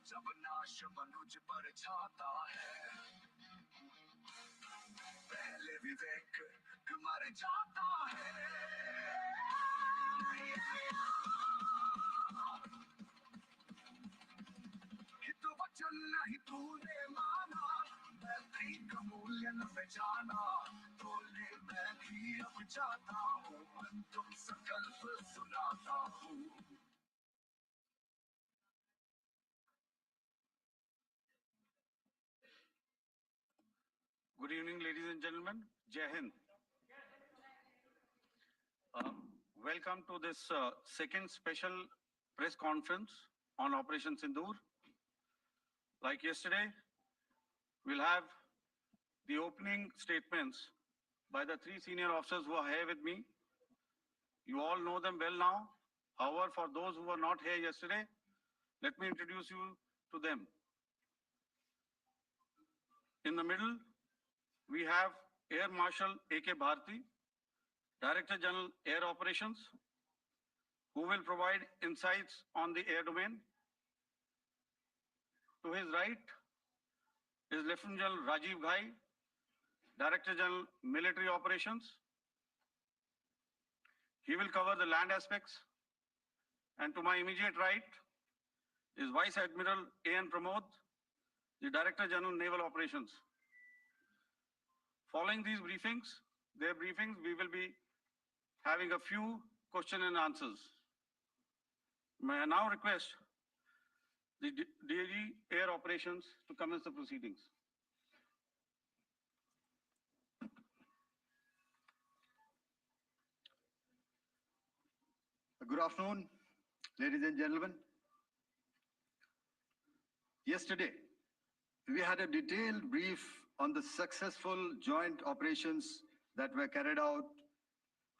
जब नाश मनुज पर छाता है, पहले विवेक मर जाता है। हित वचन नहीं तूने माना, मैत्री का मूल्य न पहचाना, तोले मैं भी अब जाता हूँ, तुम संकल्प सुनाता हूँ। Good evening, ladies and gentlemen. Jai Hind. Welcome to this second special press conference on Operation Sindoor. Like yesterday, we'll have the opening statements by the three senior officers who are here with me. You all know them well now. However, for those who were not here yesterday, let me introduce you to them. In the middle, we have Air Marshal A.K. Bharti, Director General Air Operations, who will provide insights on the air domain. To his right is Lieutenant General Rajiv Ghai, Director General Military Operations. He will cover the land aspects. And to my immediate right is Vice Admiral A.N. Pramod, the Director General Naval Operations. Following these briefings, we will be having a few question and answers. May I now request the DG Air Operations to commence the proceedings. Good afternoon, ladies and gentlemen. Yesterday, we had a detailed brief on the successful joint operations that were carried out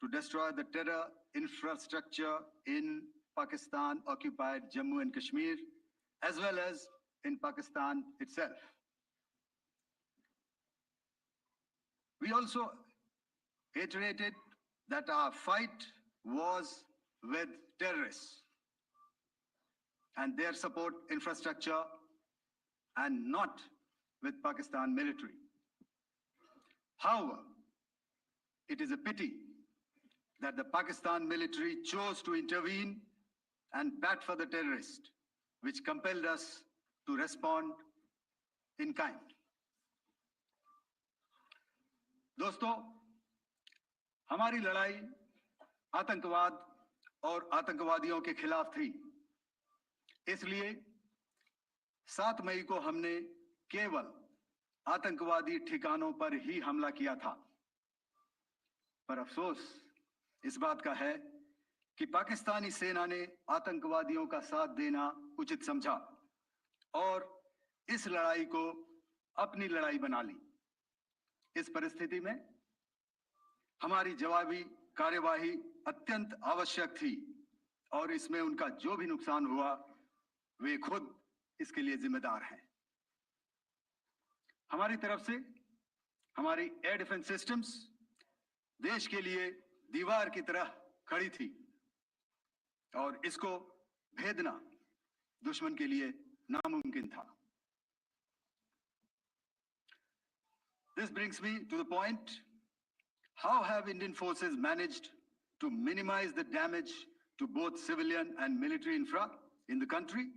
to destroy the terror infrastructure in Pakistan-occupied Jammu and Kashmir, as well as in Pakistan itself. We also iterated that our fight was with terrorists and their support infrastructure and not with Pakistan military. However, it is a pity that the Pakistan military chose to intervene and bat for the terrorist, which compelled us to respond in kind. दोस्तों, हमारी लड़ाई आतंकवाद और आतंकवादियों के खिलाफ थी। इसलिए 7 मई को हमने केवल आतंकवादी ठिकानों पर ही हमला किया था। पर अफसोस इस बात का है कि पाकिस्तानी सेना ने आतंकवादियों का साथ देना उचित समझा और इस लड़ाई को अपनी लड़ाई बना ली। इस परिस्थिति में हमारी जवाबी कार्यवाही अत्यंत आवश्यक थी और इसमें उनका जो भी नुकसान हुआ, वे खुद इसके लिए जिम्मेदार हैं। हमारी तरफ से हमारी एयर डिफेंस सिस्टम्स देश के लिए दीवार की तरह खड़ी थी और इसको भेदना दुश्मन के लिए नामुमकिन था। This brings me to the point, how have Indian forces managed to minimize the damage to both civilian and military infra in the country,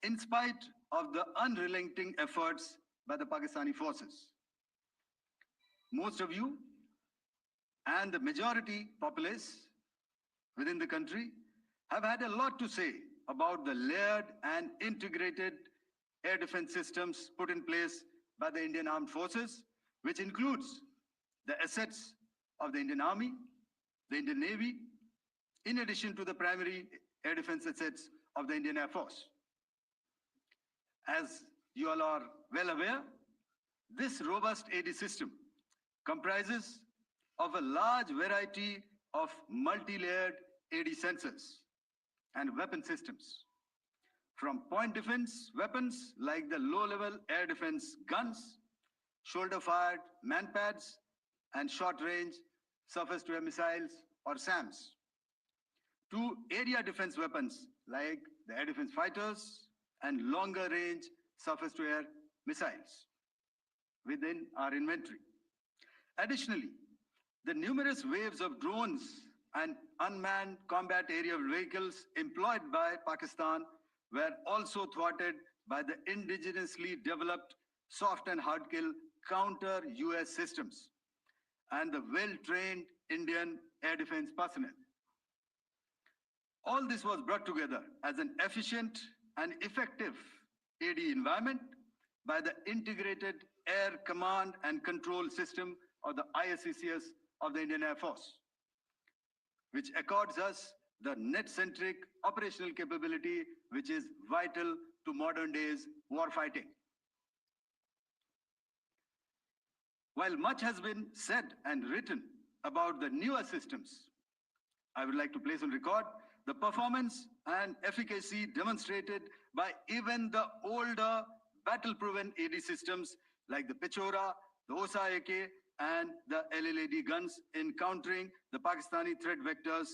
in spite of the unrelenting efforts by the Pakistani forces? Most of you and the majority populace within the country have had a lot to say about the layered and integrated air defense systems put in place by the Indian Armed Forces, which includes the assets of the Indian Army, the Indian Navy, in addition to the primary air defense assets of the Indian Air Force. As you all are well aware, this robust AD system comprises of a large variety of multi-layered AD sensors and weapon systems, from point defense weapons like the low-level air defense guns, shoulder-fired manpads, and short-range surface-to-air missiles or SAMs, to area defense weapons like the air defense fighters, and longer range surface-to-air missiles within our inventory. Additionally, the numerous waves of drones and unmanned combat aerial vehicles employed by Pakistan were also thwarted by the indigenously developed soft and hard kill counter-US systems and the well-trained Indian air defense personnel. All this was brought together as an efficient and effective AD environment by the Integrated Air Command and Control System, or the ISCCS of the Indian Air Force, which accords us the net-centric operational capability which is vital to modern days warfighting. While much has been said and written about the newer systems, I would like to place on record the performance and efficacy demonstrated by even the older battle-proven AD systems like the Pechora, the OSA AK, and the LLAD guns in countering the Pakistani threat vectors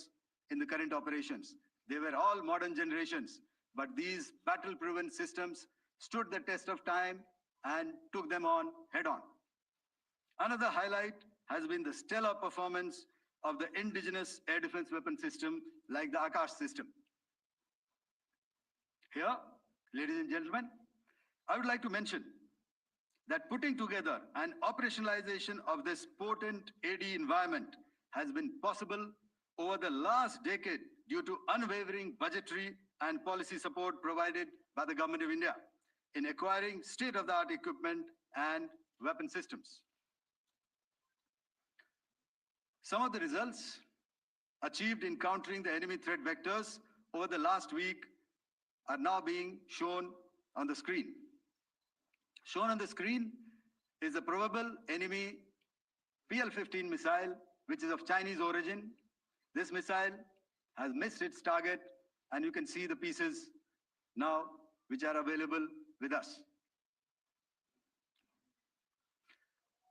in the current operations. They were all modern generations, but these battle-proven systems stood the test of time and took them on head-on. Another highlight has been the stellar performance of the indigenous air defense weapon system like the Akash system. Here, ladies and gentlemen, I would like to mention that putting together an operationalization of this potent AD environment has been possible over the last decade due to unwavering budgetary and policy support provided by the Government of India in acquiring state-of-the-art equipment and weapon systems. Some of the results achieved in countering the enemy threat vectors over the last week are now being shown on the screen. Shown on the screen is a probable enemy PL-15 missile, which is of Chinese origin. This missile has missed its target, and you can see the pieces now which are available with us.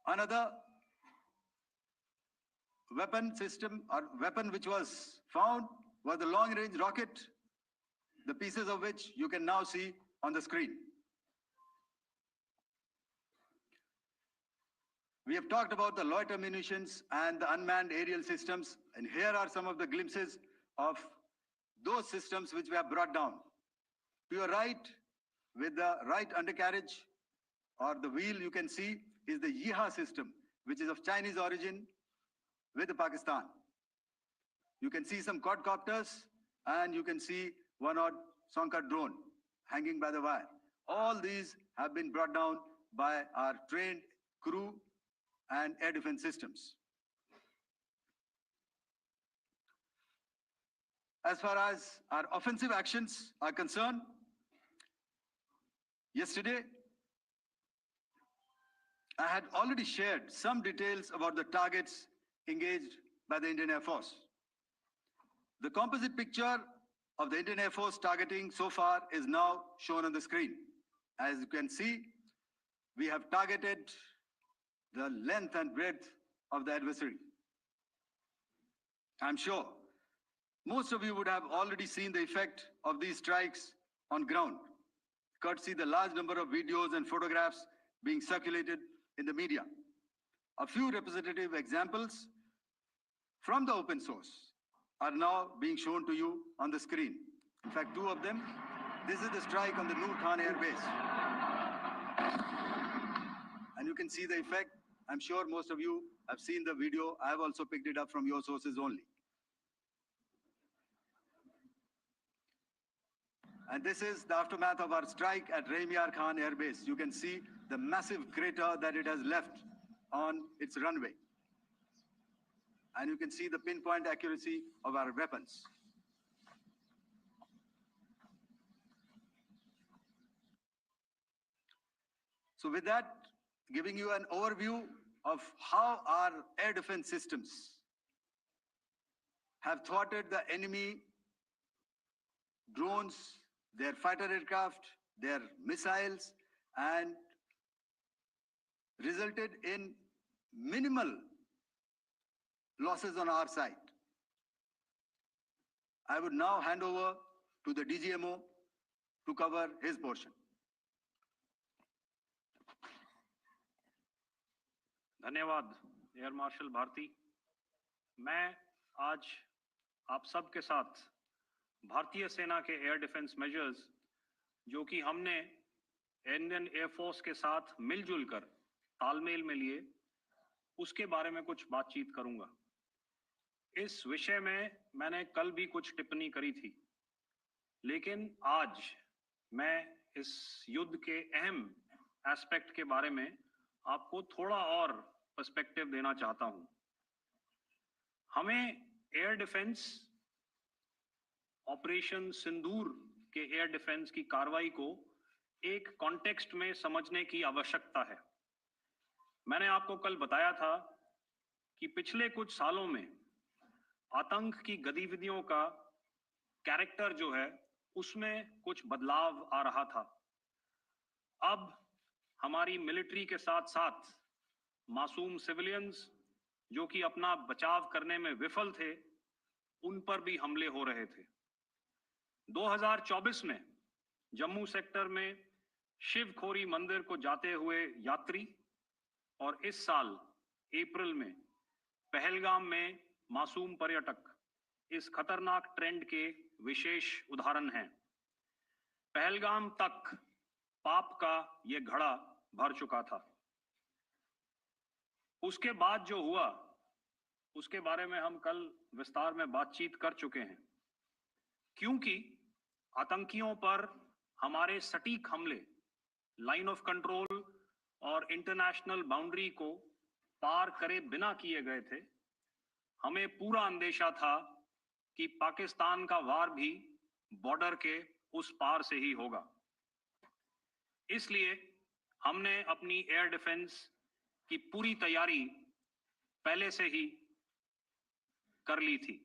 Another weapon system or weapon which was found was the long-range rocket, the pieces of which you can now see on the screen. We have talked about the loiter munitions and the unmanned aerial systems, and here are some of the glimpses of those systems which we have brought down. To your right, with the right undercarriage or the wheel, you can see is the Yeeha system, which is of Chinese origin with Pakistan. You can see some quadcopters, and you can see one odd Sonka drone hanging by the wire. All these have been brought down by our trained crew and air defense systems. As far as our offensive actions are concerned, yesterday, I had already shared some details about the targets engaged by the Indian Air Force. The composite picture of the Indian Air Force targeting so far is now shown on the screen. As you can see, we have targeted the length and breadth of the adversary. I'm sure most of you would have already seen the effect of these strikes on ground, courtesy the large number of videos and photographs being circulated in the media. A few representative examples from the open source are now being shown to you on the screen. In fact, two of them. This is the strike on the Noor Khan Air Base. And you can see the effect. I'm sure most of you have seen the video. I have also picked it up from your sources only. And this is the aftermath of our strike at Rahim Khan Air Base. You can see the massive crater that it has left on its runway. And you can see the pinpoint accuracy of our weapons. So with that, giving you an overview of how our air defense systems have thwarted the enemy drones, their fighter aircraft, their missiles, and resulted in minimal losses on our side. I would now hand over to the DGMO to cover his portion. धन्यवाद air marshal Bharti. मैं आज आप सब के साथ भारतीय सेना के एयर डिफेंस मेजर्स जो कि हमने इंडियन एयरफोर्स के साथ मिलजुल कर तालमेल में लिए, उसके बारे में कुछ बातचीत करूंगा। इस विषय में मैंने कल भी कुछ टिप्पणी करी थी, लेकिन आज मैं इस युद्ध के अहम एस्पेक्ट के बारे में आपको थोड़ा और पर्सपेक्टिव देना चाहता हूं। हमें एयर डिफेंस ऑपरेशन सिंदूर के एयर डिफेंस की कार्रवाई को एक कॉन्टेक्स्ट में समझने की आवश्यकता है। मैंने आपको कल बताया था कि पिछले कुछ सालों में आतंक की गतिविधियों का कैरेक्टर जो है उसमें कुछ बदलाव आ रहा था। अब हमारी मिलिट्री के साथ साथ मासूम सिविलियंस जो कि अपना बचाव करने में विफल थे, उन पर भी हमले हो रहे थे। 2024 में जम्मू सेक्टर में शिवखोरी मंदिर को जाते हुए यात्री और इस साल अप्रैल में पहलगाम में मासूम पर्यटक इस खतरनाक ट्रेंड के विशेष उदाहरण हैं। पहलगाम तक पाप का ये घड़ा भर चुका था। उसके बाद जो हुआ उसके बारे में हम कल विस्तार में बातचीत कर चुके हैं, क्योंकि आतंकियों पर हमारे सटीक हमले लाइन ऑफ कंट्रोल और इंटरनेशनल बाउंड्री को पार करे बिना किए गए थे। हमें पूरा अंदेशा था कि पाकिस्तान का वार भी बॉर्डर के उस पार से ही होगा। इसलिए हमने अपनी एयर डिफेंस की पूरी तैयारी पहले से ही कर ली थी।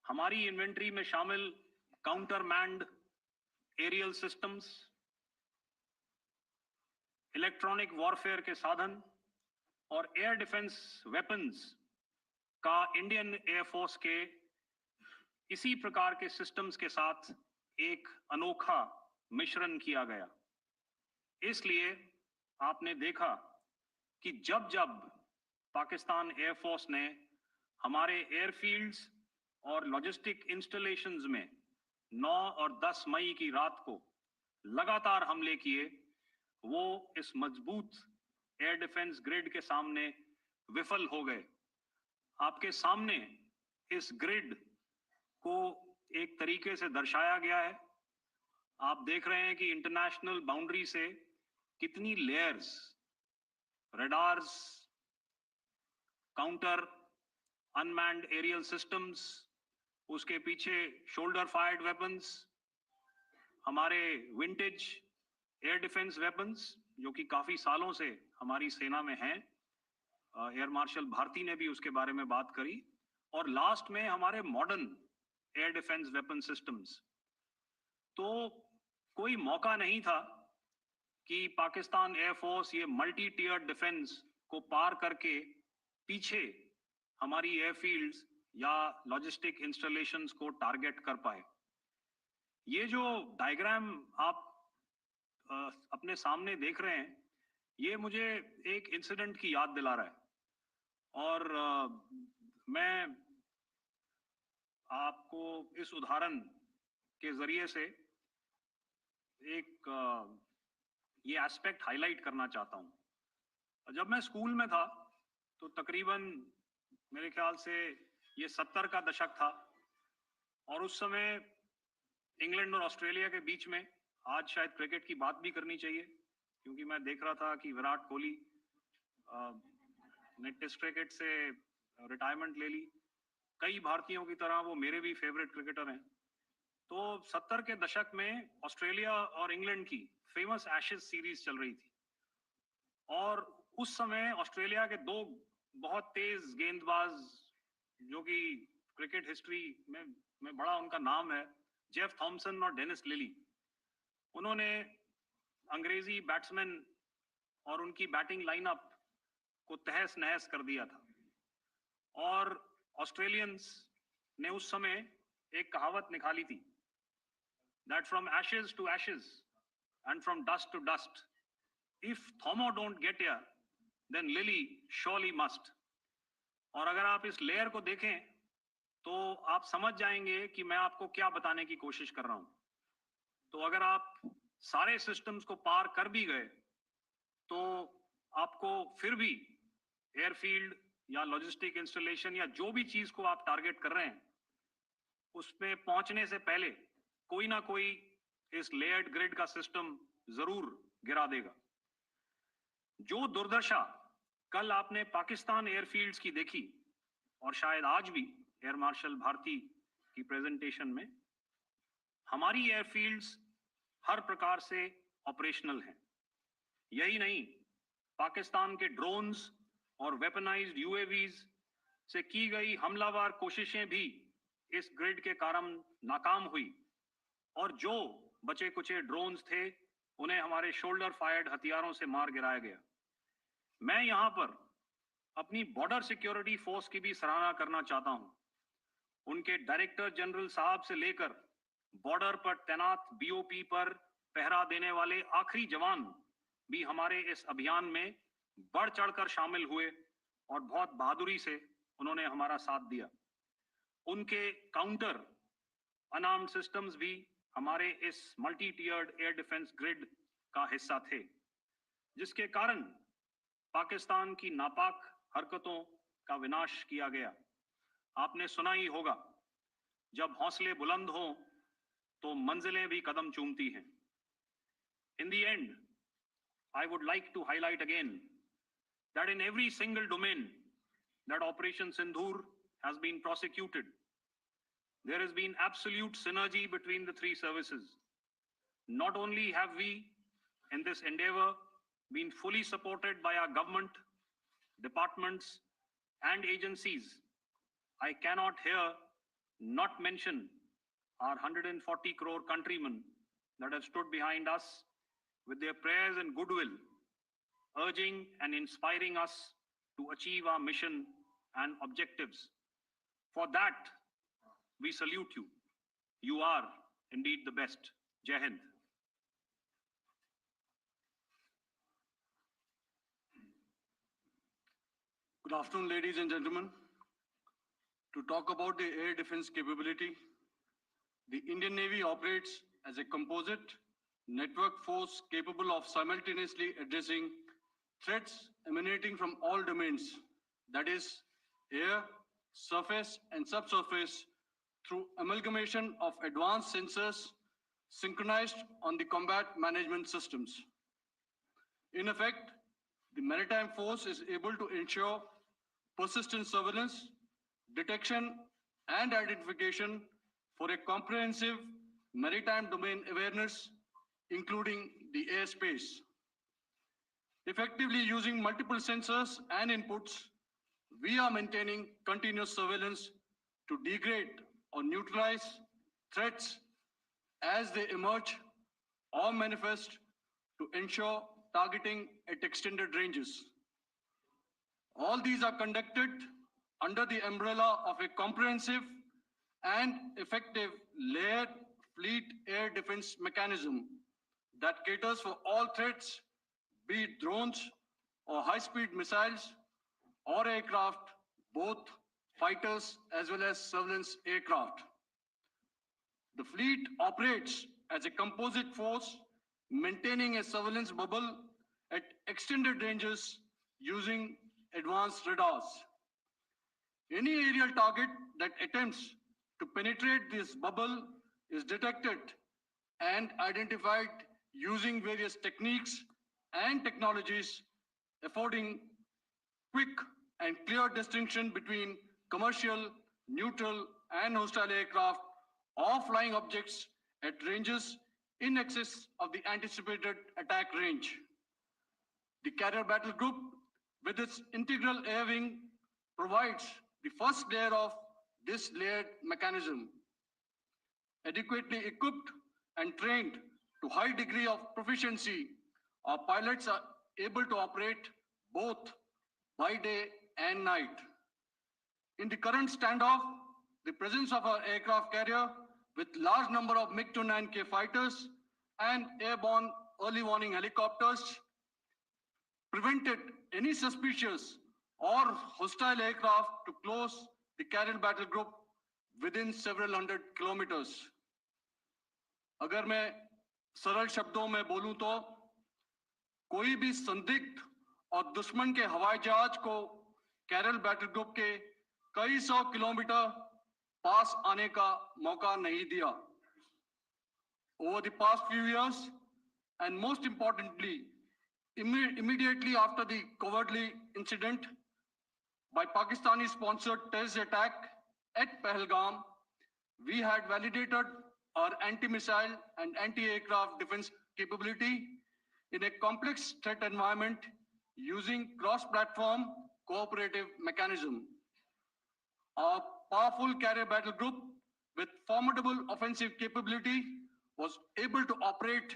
हमारी इन्वेंट्री में शामिल counter manned aerial systems, electronic warfare के साधन और एयर डिफेंस वेपन्स का इंडियन एयरफोर्स के इसी प्रकार के सिस्टम्स के साथ एक अनोखा मिश्रण किया गया। इसलिए आपने देखा कि जब जब पाकिस्तान एयरफोर्स ने हमारे एयरफील्ड्स और लॉजिस्टिक इंस्टॉलेशंस में 9 और 10 मई की रात को लगातार हमले किए, वो इस मजबूत एयर डिफेंस ग्रिड के सामने विफल हो गए। आपके सामने इस ग्रिड को एक तरीके से दर्शाया गया है। आप देख रहे हैं कि इंटरनेशनल बाउंड्री से कितनी layers, radars, counter unmanned aerial systems, उसके पीछे शोल्डर फायर्ड वेपन्स, हमारे विंटेज एयर डिफेंस वेपन्स जो कि काफी सालों से हमारी सेना में हैं। एयर मार्शल भारती ने भी उसके बारे में बात करी। और लास्ट में हमारे modern air defence weapon systems. तो कोई मौका नहीं था कि पाकिस्तान एयरफोर्स ये मल्टी टियर डिफेंस को पार करके पीछे हमारी एयरफील्ड्स या लॉजिस्टिक इंस्टॉलेशंस को टारगेट कर पाए। ये जो डायग्राम आप अपने सामने देख रहे हैं, ये मुझे एक इंसिडेंट की याद दिला रहा है। और मैं आपको इस उदाहरण के जरिए से एक ये एस्पेक्ट हाईलाइट करना चाहता हूं। जब मैं स्कूल में था तो तकरीबन मेरे ख्याल से ये 70 का दशक था और उस समय इंग्लैंड और ऑस्ट्रेलिया के बीच में, आज शायद क्रिकेट की बात भी करनी चाहिए क्योंकि मैं देख रहा था कि विराट कोहली ने टेस्ट क्रिकेट से रिटायरमेंट ले ली। कई भारतीयों की तरह वो मेरे भी फेवरेट क्रिकेटर हैं। तो 70 के दशक में ऑस्ट्रेलिया और इंग्लैंड की फेमस एशेज सीरीज चल रही थी और उस समय ऑस्ट्रेलिया के दो बहुत तेज गेंदबाज जो कि क्रिकेट हिस्ट्री में बड़ा उनका नाम है, जेफ थॉमसन और डेनिस लिली, उन्होंने अंग्रेजी बैट्समैन और उनकी बैटिंग लाइनअप को तहस नहस कर दिया था। और ऑस्ट्रेलियंस ने उस समय एक कहावत निकाली थी that from ashes to ashes and from dust to dust, if Thomo don't get here, then Lily surely must. और अगर आप इस लेयर को देखें तो आप समझ जाएंगे कि मैं आपको क्या बताने की कोशिश कर रहा हूं. तो अगर आप सारे सिस्टम्स को पार कर भी गए तो आपको फिर भी एयरफील्ड या लॉजिस्टिक इंस्टॉलेशन या जो भी चीज को आप टारगेट कर रहे हैं उसमें पहुंचने से पहले कोई ना कोई इस लेयर्ड ग्रिड का सिस्टम जरूर गिरा देगा. जो दुर्दशा कल आपने पाकिस्तान एयरफील्ड्स की देखी और शायद आज भी एयर मार्शल भारती की प्रेजेंटेशन में, हमारी एयरफील्ड्स हर प्रकार से ऑपरेशनल हैं. यही नहीं, पाकिस्तान के ड्रोन्स और वेपनाइज्ड यूएवीज से की गई हमलावर कोशिशें भी इस ग्रिड के कारण नाकाम हुई और जो बचे कुचे ड्रोन्स थे उन्हें हमारे शोल्डर फायर्ड हथियारों से मार गिराया गया. मैं यहां पर अपनी बॉर्डर सिक्योरिटी फोर्स की भी सराहना करना चाहता हूं. उनके डायरेक्टर जनरल साहब से लेकर बॉर्डर पर तैनात बीओपी पर पहरा देने वाले आखिरी जवान भी हमारे इस अभियान में बढ़ चढ़कर शामिल हुए और बहुत बहादुरी से उन्होंने हमारा साथ दिया. उनके काउंटर अनार्म्ड सिस्टम्स भी हमारे इस मल्टी टियर्ड एयर डिफेंस ग्रिड का हिस्सा थे, जिसके कारण पाकिस्तान की नापाक हरकतों का विनाश किया गया. आपने सुना ही होगा, जब हौसले बुलंद हों तो मंजिलें भी कदम चूमती हैं. In the end, I would like to highlight again that in every single domain that Operation Sindoor has been prosecuted, there has been absolute synergy between the three services. Not only have we, in this endeavor, been fully supported by our government, departments, and agencies, I cannot here not mention our 140 crore countrymen that have stood behind us with their prayers and goodwill, urging and inspiring us to achieve our mission and objectives. For that, we salute you. You are indeed the best. Jai Hind. Good afternoon, ladies and gentlemen. To talk about the air defense capability, the Indian Navy operates as a composite network force capable of simultaneously addressing threats emanating from all domains, that is, air, surface, and subsurface, through amalgamation of advanced sensors synchronized on the combat management systems. In effect, the maritime force is able to ensure persistent surveillance, detection, and identification for a comprehensive maritime domain awareness, including the airspace. Effectively using multiple sensors and inputs, we are maintaining continuous surveillance to degrade or neutralize threats as they emerge or manifest, to ensure targeting at extended ranges. All these are conducted under the umbrella of a comprehensive and effective layered fleet air defense mechanism that caters for all threats, be it drones or high-speed missiles or aircraft, both fighters as well as surveillance aircraft. The fleet operates as a composite force, maintaining a surveillance bubble at extended ranges using advanced radars. Any aerial target that attempts to penetrate this bubble is detected and identified using various techniques and technologies, affording quick and clear distinction between commercial, neutral, and hostile aircraft or flying objects at ranges in excess of the anticipated attack range. The Carrier Battle Group, with its integral air wing, provides the first layer of this layered mechanism. Adequately equipped and trained to high degree of proficiency, our pilots are able to operate both by day and night. In the current standoff, the presence of our aircraft carrier with large number of MiG-29K fighters and airborne early warning helicopters, prevented any suspicious or hostile aircraft to close the Karel battle group within several hundred kilometers. अगर मैं सरल शब्दों में बोलूं तो कोई भी संदिग्ध और दुश्मन के हवाई जहाज को कैरल बैटल ग्रुप के कई सौ किलोमीटर पास आने का मौका नहीं दिया. Over the past few years, and most importantly, immediately after the cowardly incident by Pakistani-sponsored terrorist attack at Pahalgam, we had validated our anti-missile and anti-aircraft defense capability in a complex threat environment using cross-platform cooperative mechanism. Our powerful carrier battle group with formidable offensive capability was able to operate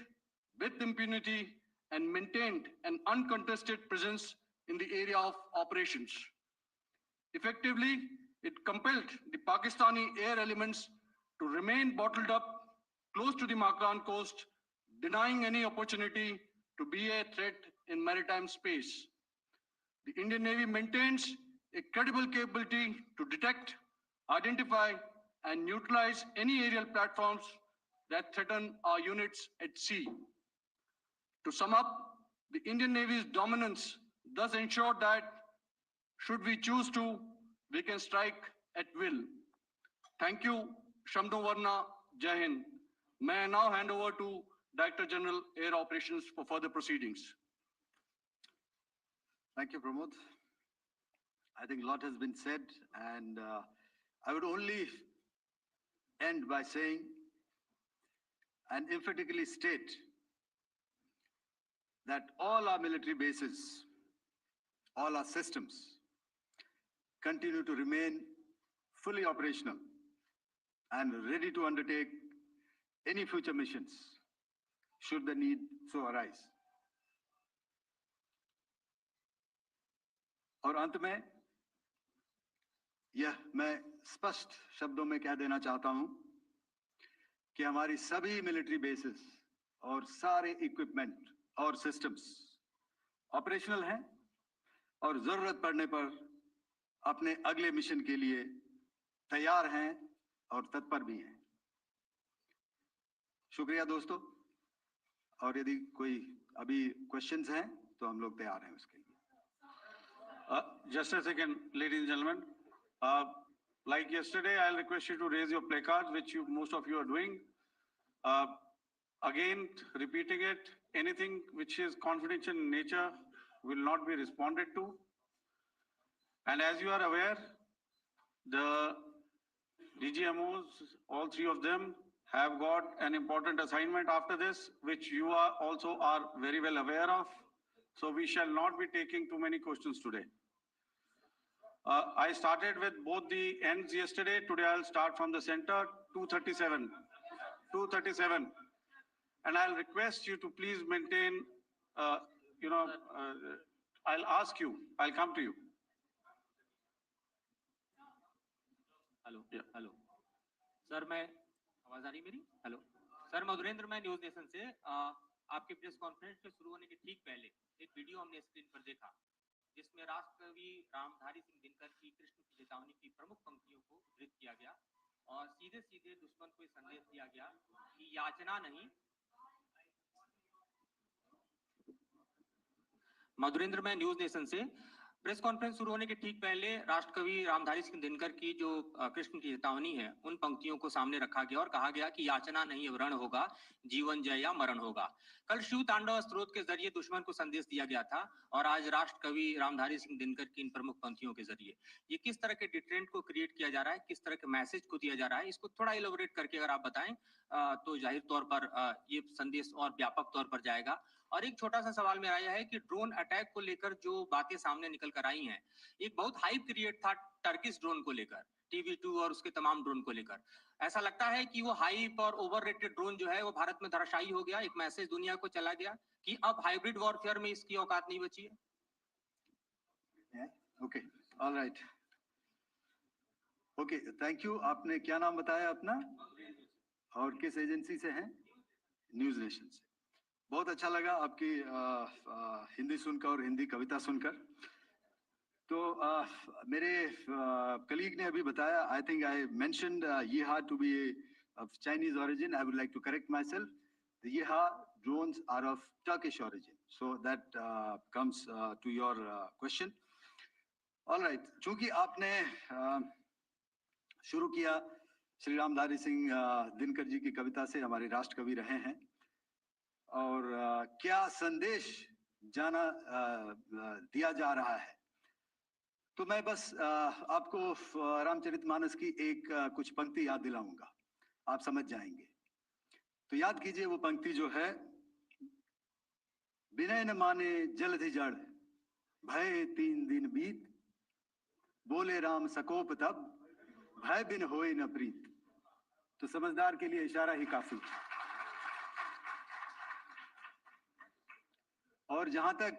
with impunity and maintained an uncontested presence in the area of operations. Effectively, it compelled the Pakistani air elements to remain bottled up close to the Makran coast, denying any opportunity to be a threat in maritime space. The Indian Navy maintains a credible capability to detect, identify, and neutralize any aerial platforms that threaten our units at sea. To sum up, the Indian Navy's dominance thus ensured that, should we choose to, we can strike at will. Thank you, Shamdo Varna, Jai Hind. May I now hand over to Director General Air Operations for further proceedings. Thank you, Pramod. I think a lot has been said, and I would only end by saying and emphatically state that all our military bases, all our systems continue to remain fully operational and ready to undertake any future missions should the need so arise. और अंत में यह मैं स्पष्ट शब्दों में कह देना चाहता हूं कि हमारी सभी मिलिट्री बेसेस और सारे इक्विपमेंट और सिस्टम्स ऑपरेशनल हैं और जरूरत पड़ने पर अपने अगले मिशन के लिए तैयार हैं और तत्पर भी हैं. शुक्रिया दोस्तों, और यदि कोई अभी क्वेश्चंस हैं तो हम लोग तैयार हैं उसके लिए. Just a second, ladies and gentlemen. Like yesterday, I'll request you to raise your placards, which most of you are doing. Again, repeating it, anything which is confidential in nature will not be responded to. And as you are aware, the DGMOs, all three of them, have got an important assignment after this, which you are also very well aware of. So we shall not be taking too many questions today. I started with both the ends yesterday. Today I'll start from the center, 237. 237. And I'll request you to please maintain, I'll ask you, I'll come to you. Hello hello sir, मैं आवाज आ रही मेरी? Hello sir, Madhurendra, मैं news nation से आपके press conference के शुरू होने के ठीक पहले एक वीडियो हमने स्क्रीन पर देखा जिसमें राष्ट्रकवि रामधारी सिंह दिनकर की कृष्ण की चेतावनी की प्रमुख पंक्तियों को उद्धृत किया गया और सीधे सीधे दुश्मन को संदेश दिया गया कि याचना नहीं. मधुरेंद्र, मैं न्यूज नेशन से प्रेस कॉन्फ्रेंस शुरू होने के ठीक पहले राष्ट्रकवि रामधारी सिंह दिनकर की जो कृष्ण की चेतावनी है उन पंक्तियों को सामने रखा गया और कहा गया कि याचना नहीं रण होगा, जीवन जय या मरण होगा. कल शिव तांडव स्त्रोत के जरिए दुश्मन को संदेश दिया गया था और आज राष्ट्रकवि रामधारी सिंह दिनकर की इन प्रमुख पंक्तियों के जरिए ये किस तरह के डिटेरेंट को क्रिएट किया जा रहा है, किस तरह के मैसेज को दिया जा रहा है, इसको थोड़ा इलेबोरेट करके अगर आप बताएं तो जाहिर तौर पर ये संदेश और व्यापक तौर पर जाएगा. और एक छोटा सा सवाल मेरा यह है कि ड्रोन अटैक को लेकर जो बातें सामने निकल कर आई हैं, एक बहुत हाइप क्रिएट था टर्किश ड्रोन को लेकर, TV2 और उसके तमाम ड्रोन को लेकर. ऐसा लगता है कि वो हाइप और ओवररेटेड ड्रोन जो है वो भारत में धराशायी हो गया. एक मैसेज दुनिया को चला गया कि अब हाइब्रिड वॉरफेयर में इसकी औकात नहीं बची है. Okay, alright, okay, thank you. आपने क्या नाम बताया अपना? और किस एजेंसी से हैं? न्यूज नेशन से। बहुत अच्छा लगा आपकी हिंदी सुनकर और हिंदी कविता सुनकर। तो मेरे कलीग ने अभी बताया, I think I mentioned Yeha to be of Chinese origin. I would like to correct myself. The Yeha drones are of Turkish origin. So that comes to your question. All right. चूंकि आपने शुरू किया श्री रामधारी सिंह दिनकर जी की कविता से, हमारे राष्ट्र कवि रहे हैं, और क्या संदेश दिया जा रहा है, तो मैं बस आपको रामचरितमानस की एक कुछ पंक्ति याद दिलाऊंगा, आप समझ जाएंगे। तो याद कीजिए वो पंक्ति जो है, विनय न माने जलधि जड़, भय 3 दिन बीत, बोले राम सकोप तब, भय बिन होए न प्रीत। तो समझदार के लिए इशारा ही काफी। और जहां तक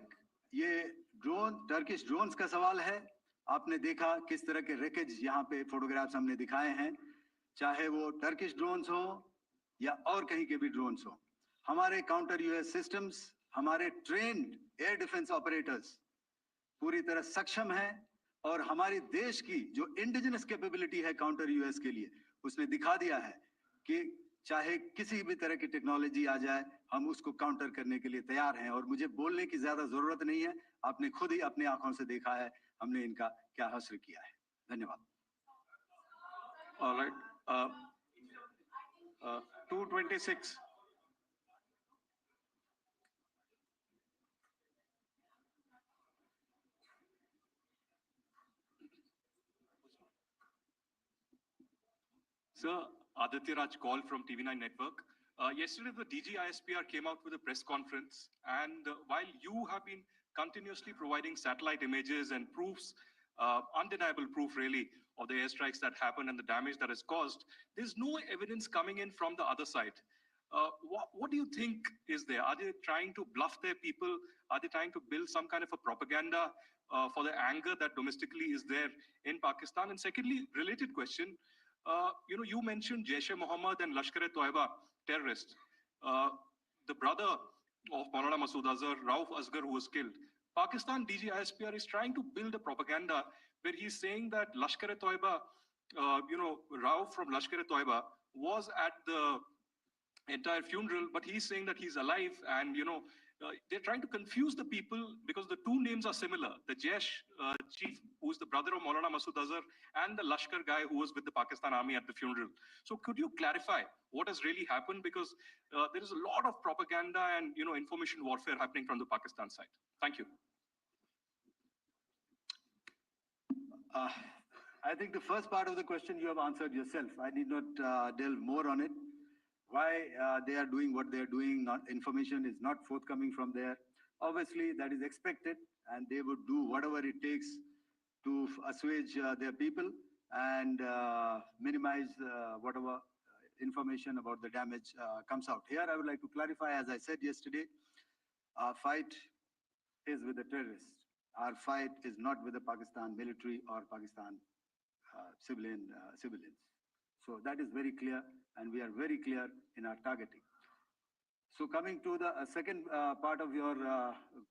ये टर्किश ड्रोन्स का सवाल है, आपने देखा किस तरह के रेकेज यहाँ पे फोटोग्राफ्स हमने दिखाए हैं, चाहे वो टर्किश ड्रोन्स हो या और कहीं के भी ड्रोन्स हो। हमारे काउंटर यूएस सिस्टम्स, हमारे ट्रेन्ड एयर डिफेंस ऑपरेटर्स पूरी तरह सक्षम हैं, और हमारी देश की जो इंडिजिनस कैपेबिलिटी है काउंटर यूएस के लिए, उसने दिखा दिया है कि चाहे किसी भी तरह की टेक्नोलॉजी आ जाए, हम उसको काउंटर करने के लिए तैयार हैं। और मुझे बोलने की ज्यादा जरूरत नहीं है, आपने खुद ही अपनी आंखों से देखा है हमने इनका क्या हश्र किया है। धन्यवाद। All right. 226. Sir, Aditya Raj call from TV9 Network. Yesterday, the DG ISPR came out with a press conference, and while you have been continuously providing satellite images and proofs, undeniable proof really, of the airstrikes that happened and the damage that is caused, there's no evidence coming in from the other side. What do you think is there? Are they trying to bluff their people? Are they trying to build some kind of a propaganda for the anger that domestically is there in Pakistan? And secondly, related question, you mentioned Jaish-e-Mohammed and Lashkar-e-Toiba terrorists. The brother of Maulana Masood Azhar, Rauf Asghar, who was killed. Pakistan DG ISPR is trying to build a propaganda where he's saying that Lashkar-e-Toiba, Rauf from Lashkar-e-Toiba was at the entire funeral, but he's saying that he's alive, and they're trying to confuse the people because the two names are similar. The Jaish chief, who's the brother of Maulana Masood Azhar, and the Lashkar guy who was with the Pakistan army at the funeral. So could you clarify what has really happened? Because there is a lot of propaganda and information warfare happening from the Pakistan side. Thank you. I think the first part of the question you have answered yourself. I need not delve more on it. Why they are doing what they are doing, information is not forthcoming from there. Obviously, that is expected, and they would do whatever it takes to assuage their people and minimize whatever information about the damage comes out. Here, I would like to clarify, as I said yesterday, our fight is with the terrorists. Our fight is not with the Pakistan military or Pakistan civilians. So that is very clear, and we are very clear in our targeting. So coming to the second part of your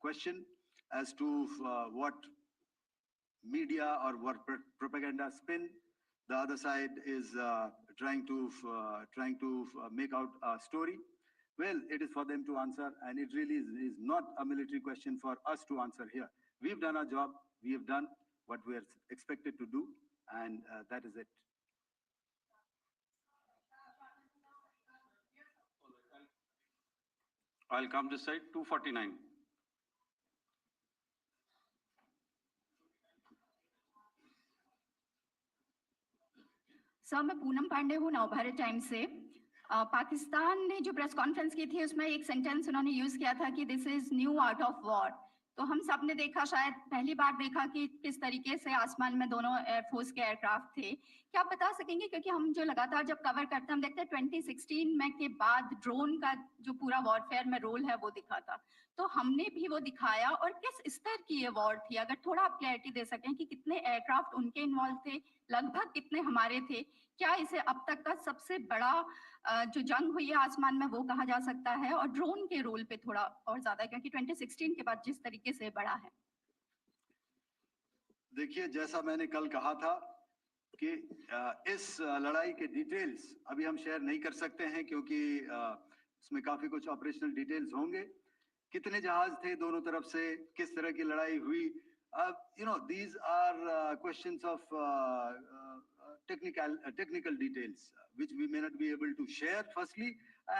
question as to what media or what propaganda spin the other side is trying to make out a story. Well, it is for them to answer, and it really is not a military question for us to answer here. We've done our job. We have done what we are expected to do, and that is it. I'll come this side, 249. Sir, मैं पूनम पांडे हूँ, Navbharat times से। पाकिस्तान ने जो press conference की थी उसमें एक sentence उन्होंने यूज किया था कि this is new art of war. तो हम सब ने देखा, शायद पहली बार देखा कि किस तरीके से आसमान में दोनों एयरफोर्स के एयरक्राफ्ट थे। क्या आप बता सकेंगे, क्योंकि हम जो लगातार जब कवर करते हैं हम देखते हैं 2016 में के बाद ड्रोन का जो पूरा वॉरफेयर में रोल है वो दिखा था, तो हमने भी वो दिखाया। और किस स्तर की ये वॉर थी, अगर थोड़ा आप क्लैरिटी दे सकें कि कितने एयरक्राफ्ट उनके इन्वॉल्व थे, लगभग कितने हमारे थे, क्या इसे अब तक का सबसे बड़ा जो जंग हुई है आसमान में वो कहा जा सकता है, और ड्रोन के रोल पे थोड़ा और ज्यादा, क्योंकि 2016 के बाद जिस तरीके से बढ़ा है। देखिए, जैसा मैंने कल कहा था कि इस लड़ाई के डिटेल्स अभी हम शेयर नहीं कर सकते हैं, क्योंकि इसमें काफी कुछ ऑपरेशनल डिटेल्स होंगे। कितने जहाज थे दोनों तरफ से, किस तरह की लड़ाई हुई, these are questions of technical details which we may not be able to share firstly,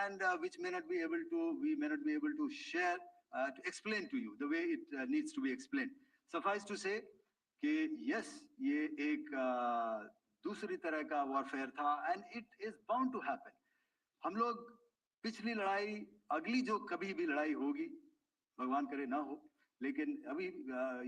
and which we may not be able to share to explain to you the way it needs to be explained. Suffice to say कि yes, ये एक दूसरी तरह का warfare था, and it is bound to happen. हम लोग पिछली लड़ाई, अगली जो कभी भी लड़ाई होगी, भगवान करे ना हो, लेकिन अभी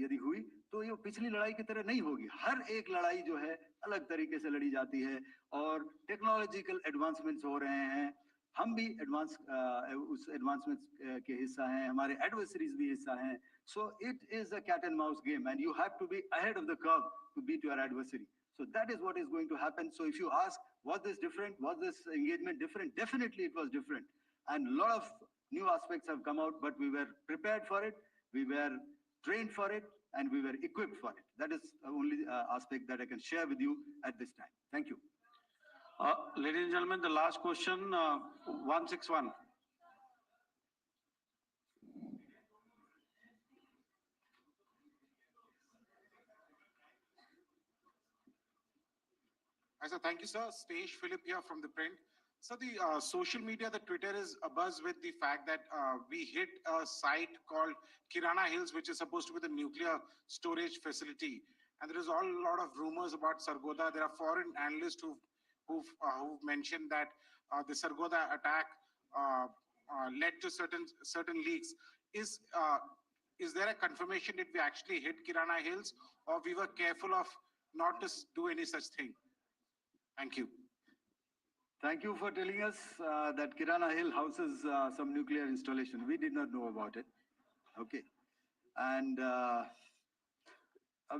यदि हुई तो ये पिछली लड़ाई की तरह नहीं होगी। हर एक लड़ाई जो है अलग तरीके से लड़ी जाती है, और टेक्नोलॉजिकल एडवांसमेंट्स हो रहे हैं। हम भी उस एडवांसमेंट्स के हिस्सा हैं, हमारे एडवर्सरीज भी हिस्सा हैं। So it is a cat and mouse game, and you have to be ahead of the curve to beat your adversary. So that is what is going to happen. So if you ask, was this different? Was this engagement different? Definitely it was different. And a lot of new aspects have come out, but we were prepared for it, we were trained for it, and we were equipped for it. That is the only aspect that I can share with you at this time. Thank you. Ladies and gentlemen, the last question, 161. So thank you, sir. Stage Philip here from the print. So the social media, the Twitter is abuzz with the fact that we hit a site called Kirana Hills, which is supposed to be the nuclear storage facility. And there is a lot of rumors about Sargodha. There are foreign analysts who've mentioned that the Sargodha attack led to certain leaks. Is there a confirmation that we actually hit Kirana Hills, or we were careful of not to do any such thing? Thank you. Thank you for telling us that Kirana Hill houses some nuclear installation. We did not know about it. Okay. And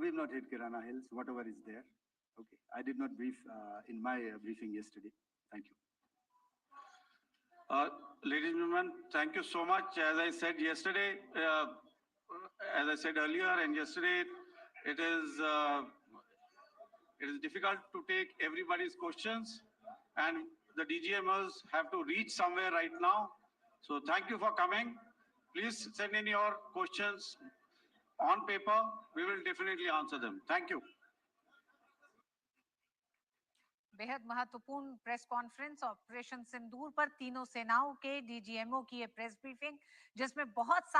we've not hit Kirana Hills, whatever is there. Okay. I did not brief in my briefing yesterday. Thank you. Ladies and gentlemen, thank you so much. As I said yesterday, as I said earlier and yesterday, it is difficult to take everybody's questions, and the DGMers have to reach somewhere right now. So thank you for coming. Please send in your questions on paper. We will definitely answer them. Thank you. बेहद महत्वपूर्ण press conference operation सिंदूर पर तीनों सेनाओं के DGMO की ये press briefing, जिसमें बहुत